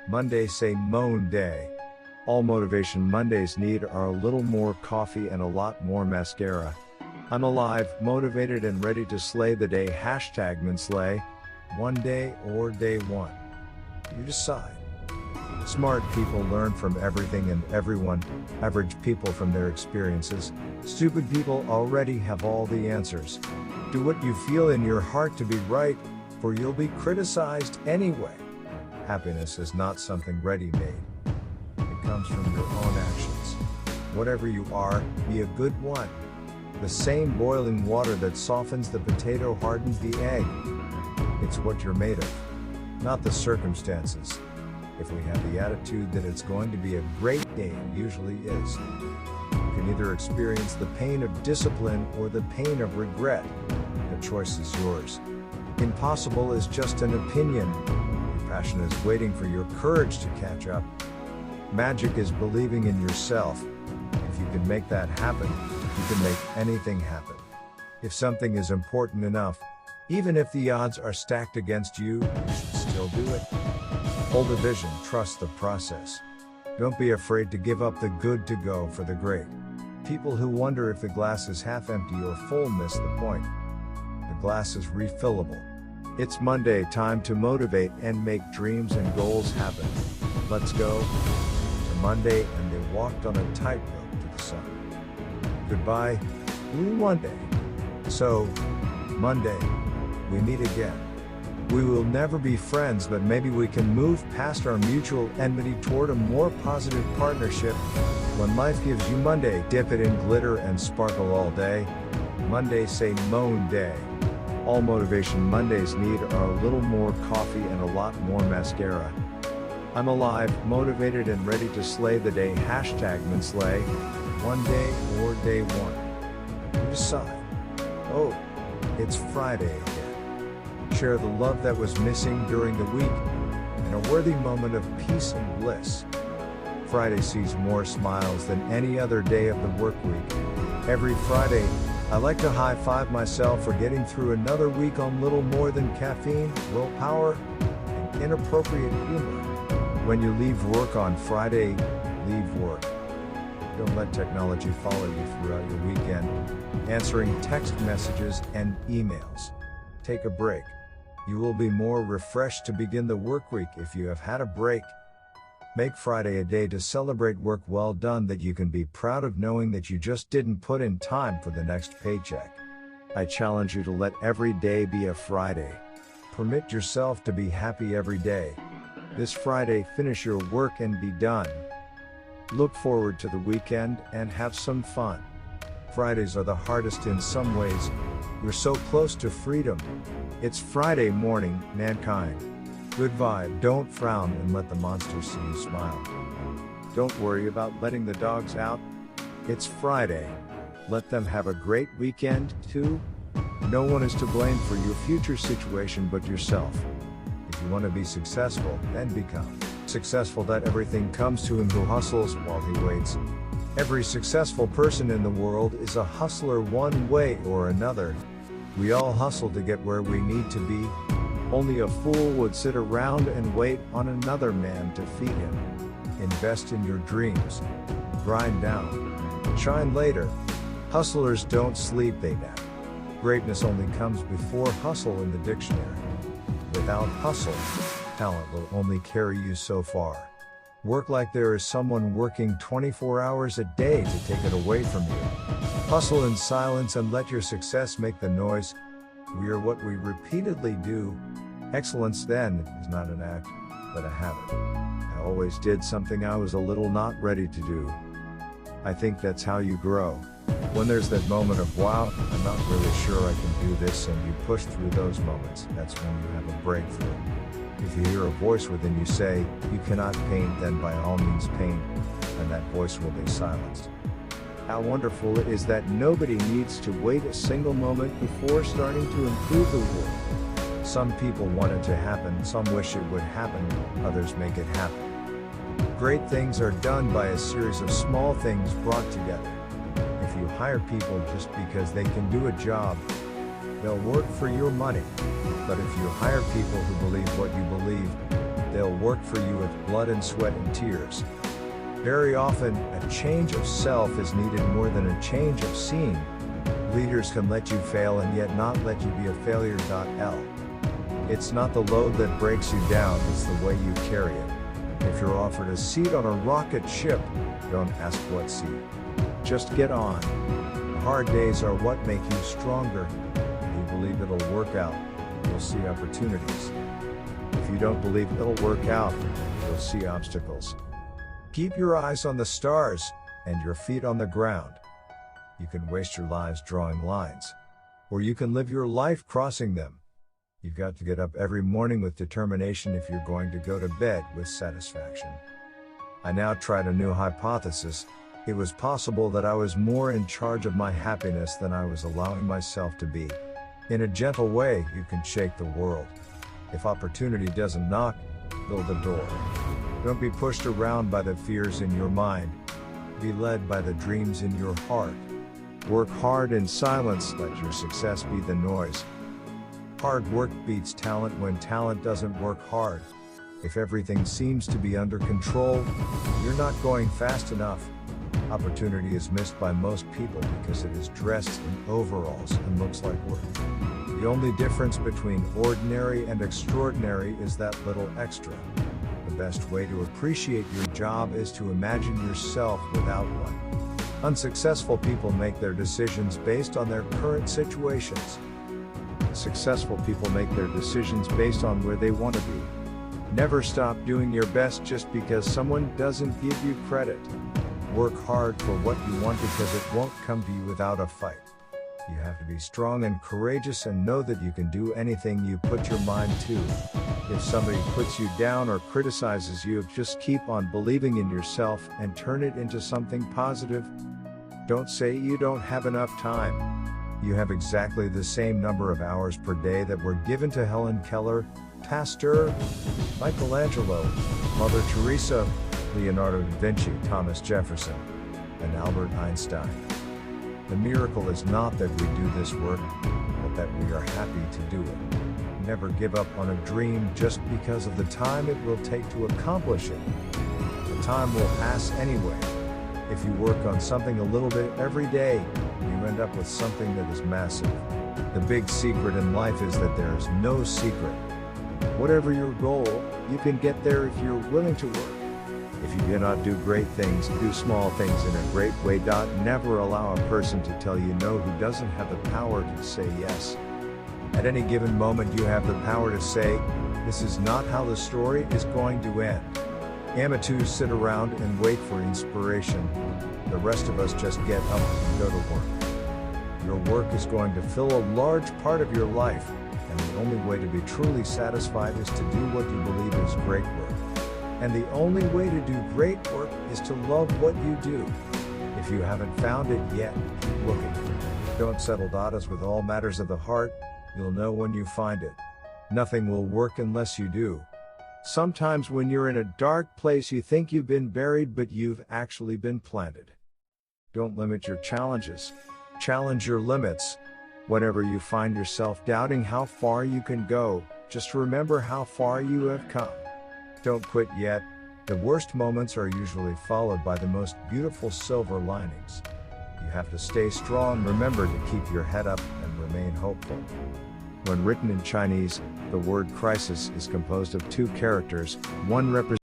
Monday say moan day. All Motivation Mondays need are a little more coffee and a lot more mascara. I'm alive, motivated and ready to slay the day. #MnSlay. One day or day one. You decide. Smart people learn from everything and everyone, average people from their experiences. Stupid people already have all the answers. Do what you feel in your heart to be right, for you'll be criticized anyway. Happiness is not something ready-made. It comes from your own actions. Whatever you are, be a good one. The same boiling water that softens the potato hardens the egg. It's what you're made of, not the circumstances. If we have the attitude that it's going to be a great day, it usually is. You can either experience the pain of discipline or the pain of regret. The choice is yours. Impossible is just an opinion. Your passion is waiting for your courage to catch up. Magic is believing in yourself. If you can make that happen, you can make anything happen. If something is important enough, even if the odds are stacked against you, you should still do it. Hold a vision, trust the process. Don't be afraid to give up the good to go for the great. People who wonder if the glass is half empty or full miss the point. The glass is refillable. It's Monday, time to motivate and make dreams and goals happen. Let's go. To Monday, and they walked on a tightrope to the sun. Goodbye, Blue Monday. So, Monday, we meet again. We will never be friends, but maybe we can move past our mutual enmity toward a more positive partnership. When life gives you Monday, dip it in glitter and sparkle all day. Monday say moan day. All Motivation Mondays need are a little more coffee and a lot more mascara. I'm alive, motivated and ready to slay the day. #MnSlay. One day or day one. You decide. Oh, it's Friday again. Share the love that was missing during the week, in a worthy moment of peace and bliss. Friday sees more smiles than any other day of the work week. Every Friday, I like to high-five myself for getting through another week on little more than caffeine, willpower, and inappropriate humor. When you leave work on Friday, leave work. Don't let technology follow you throughout your weekend, answering text messages and emails. Take a break. You will be more refreshed to begin the work week if you have had a break. Make Friday a day to celebrate work well done that you can be proud of, knowing that you just didn't put in time for the next paycheck. I challenge you to let every day be a Friday. Permit yourself to be happy every day. This Friday, finish your work and be done. Look forward to the weekend and have some fun. Fridays are the hardest in some ways. You're so close to freedom. It's Friday morning, mankind. Good vibe, don't frown and let the monsters see you smile. Don't worry about letting the dogs out. It's Friday. Let them have a great weekend, too. No one is to blame for your future situation but yourself. If you want to be successful, then become successful. That everything comes to him who hustles while he waits. Every successful person in the world is a hustler one way or another. We all hustle to get where we need to be. Only a fool would sit around and wait on another man to feed him. Invest in your dreams. Grind down. Shine later. Hustlers don't sleep, they nap. Greatness only comes before hustle in the dictionary. Without hustle, talent will only carry you so far. Work like there is someone working 24 hours a day to take it away from you. Hustle in silence and let your success make the noise. We are what we repeatedly do. Excellence then is not an act, but a habit. I always did something I was a little not ready to do. I think that's how you grow. When there's that moment of, wow, I'm not really sure I can do this, and you push through those moments, that's when you have a breakthrough. If you hear a voice within you say, you cannot paint, then by all means paint, and that voice will be silenced. How wonderful it is that nobody needs to wait a single moment before starting to improve the world. Some people want it to happen, some wish it would happen, others make it happen. Great things are done by a series of small things brought together. If you hire people just because they can do a job, they'll work for your money. But if you hire people who believe what you believe, They'll work for you with blood and sweat and tears. Very often, a change of self is needed more than a change of scene. Leaders can let you fail and yet not let you be a failure. It's not the load that breaks you down, it's the way you carry it. If you're offered a seat on a rocket ship, don't ask what seat. Just get on. The hard days are what make you stronger. If you believe it'll work out, you'll see opportunities. If you don't believe it'll work out, you'll see obstacles. Keep your eyes on the stars and your feet on the ground. You can waste your lives drawing lines, or you can live your life crossing them. You've got to get up every morning with determination if you're going to go to bed with satisfaction. I now tried a new hypothesis. It was possible that I was more in charge of my happiness than I was allowing myself to be. In a gentle way, you can shake the world. If opportunity doesn't knock, build a door. Don't be pushed around by the fears in your mind. Be led by the dreams in your heart. Work hard in silence, let your success be the noise. Hard work beats talent when talent doesn't work hard. If everything seems to be under control, you're not going fast enough. Opportunity is missed by most people because it is dressed in overalls and looks like work. The only difference between ordinary and extraordinary is that little extra. The best way to appreciate your job is to imagine yourself without one. Unsuccessful people make their decisions based on their current situations. Successful people make their decisions based on where they want to be. Never stop doing your best just because someone doesn't give you credit. Work hard for what you want because it won't come to you without a fight. You have to be strong and courageous and know that you can do anything you put your mind to. If somebody puts you down or criticizes you, just keep on believing in yourself and turn it into something positive. Don't say you don't have enough time. You have exactly the same number of hours per day that were given to Helen Keller, Pasteur, Michelangelo, Mother Teresa, Leonardo da Vinci, Thomas Jefferson, and Albert Einstein. The miracle is not that we do this work, but that we are happy to do it. Never give up on a dream just because of the time it will take to accomplish it. The time will pass anyway. If you work on something a little bit every day, you end up with something that is massive. The big secret in life is that there is no secret. Whatever your goal, you can get there if you're willing to work. If you cannot do great things, do small things in a great way. Never allow a person to tell you no who doesn't have the power to say yes. At any given moment you have the power to say, this is not how the story is going to end. Amateurs sit around and wait for inspiration. The rest of us just get up and go to work. Your work is going to fill a large part of your life, and the only way to be truly satisfied is to do what you believe is great work. And the only way to do great work is to love what you do. If you haven't found it yet, keep looking. Don't settle as with all matters of the heart, you'll know when you find it. Nothing will work unless you do. Sometimes when you're in a dark place you think you've been buried, but you've actually been planted. Don't limit your challenges. Challenge your limits. Whenever you find yourself doubting how far you can go, just remember how far you have come. Don't quit yet. The worst moments are usually followed by the most beautiful silver linings. You have to stay strong. Remember to keep your head up and remain hopeful. When written in Chinese, the word crisis is composed of two characters, one representing